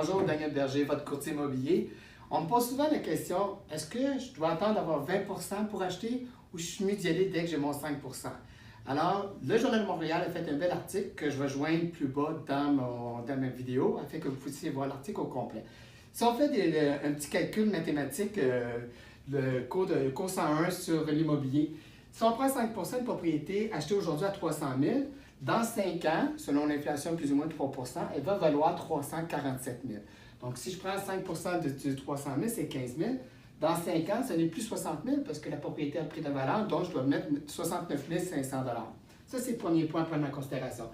Bonjour, Daniel Berger, votre courtier immobilier. On me pose souvent la question, est-ce que je dois attendre d'avoir 20% pour acheter ou je suis mieux d'y aller dès que j'ai mon 5%? Alors, le Journal de Montréal a fait un bel article que je vais joindre plus bas dans ma vidéo afin que vous puissiez voir l'article au complet. Si on fait un petit calcul mathématique, le cours 101 sur l'immobilier, si on prend 5% de propriété achetée aujourd'hui à 300 000, dans 5 ans, selon l'inflation plus ou moins de 3 elle va valoir 347 000. Donc, si je prends 5% de 300 000, c'est 15 000. Dans 5 ans, ce n'est plus 60 000 parce que la propriété a pris de valeur, donc je dois mettre 69 500 $. Ça, c'est le premier point à prendre en considération.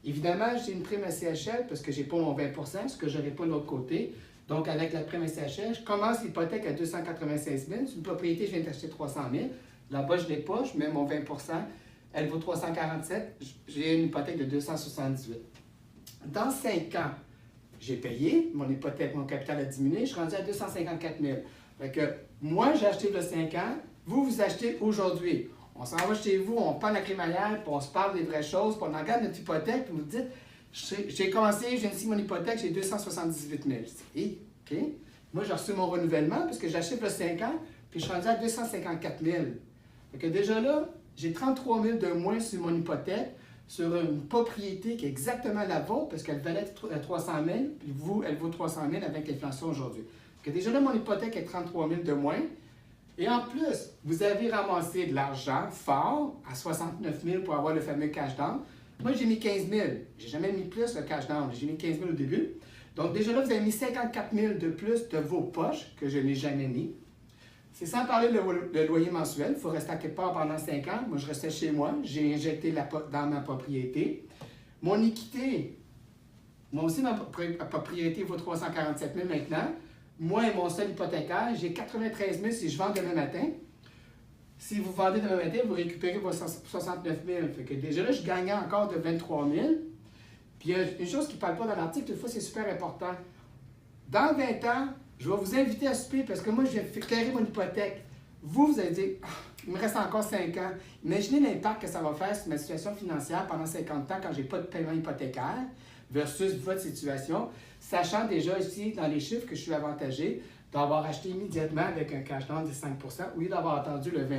Évidemment, j'ai une prime à CHL parce que je n'ai pas mon 20 ce que je n'aurai pas de l'autre côté. Donc, avec la prime à CHL, je commence l'hypothèque à 296 000. C'est une propriété, je viens d'acheter 300 000. Là-bas, je ne l'ai pas, je mets mon 20 elle vaut 347 j'ai une hypothèque de 278. Dans 5 ans, j'ai payé, mon hypothèque, mon capital a diminué, je suis rendu à 254 000. Fait que moi, j'ai acheté le 5 ans, vous achetez aujourd'hui. On s'en va chez vous, on prend la crémaillère, puis on se parle des vraies choses, puis on regarde notre hypothèque, puis vous dites, j'ai commencé, j'ai ici mon hypothèque, j'ai 278 000. Je dis, OK. Moi, j'ai reçu mon renouvellement, parce que j'achète le 5 ans, puis je suis rendu à 254 000. Fait que déjà là, j'ai 33 000 de moins sur mon hypothèque, sur une propriété qui est exactement la vôtre, parce qu'elle valait 300 000, puis vous, elle vaut 300 000 avec l'inflation aujourd'hui. Donc déjà là, mon hypothèque est 33 000 de moins. Et en plus, vous avez ramassé de l'argent fort à 69 000 pour avoir le fameux cash down. Moi, j'ai mis 15 000. Je n'ai jamais mis plus le cash down. J'ai mis 15 000 au début. Donc déjà là, vous avez mis 54 000 de plus de vos poches que je n'ai jamais mis. C'est sans parler de loyer mensuel. Il faut rester à quelque part pendant 5 ans. Moi, je restais chez moi. J'ai injecté dans ma propriété. Mon équité, moi aussi, ma propriété vaut 347 000 maintenant. Moi et mon seul hypothécaire, j'ai 93 000 si je vends demain matin. Si vous vendez demain matin, vous récupérez vos 69 000. Fait que déjà là, je gagnais encore de 23 000. Puis il y a une chose qui ne parle pas dans l'article, toutefois, c'est super important. Dans 20 ans, je vais vous inviter à souper parce que moi, je viens de clairer mon hypothèque. Vous allez dire, il me reste encore 5 ans. Imaginez l'impact que ça va faire sur ma situation financière pendant 50 ans quand je n'ai pas de paiement hypothécaire versus votre situation, sachant déjà ici, dans les chiffres, que je suis avantagé d'avoir acheté immédiatement avec un cash down de 5 au lieu d'avoir attendu le 20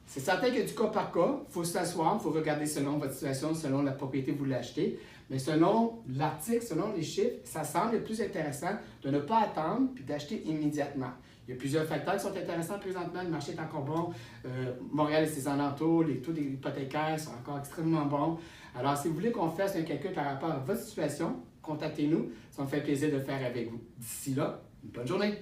C'est certain que du cas par cas, il faut s'asseoir, il faut regarder selon votre situation, selon la propriété que vous l'achetez. Mais selon l'article, selon les chiffres, ça semble le plus intéressant de ne pas attendre puis d'acheter immédiatement. Il y a plusieurs facteurs qui sont intéressants présentement. Le marché est encore bon. Montréal et ses alentours, les taux des hypothécaires sont encore extrêmement bons. Alors, si vous voulez qu'on fasse un calcul par rapport à votre situation, contactez-nous. Ça me fait plaisir de le faire avec vous. D'ici là, une bonne journée.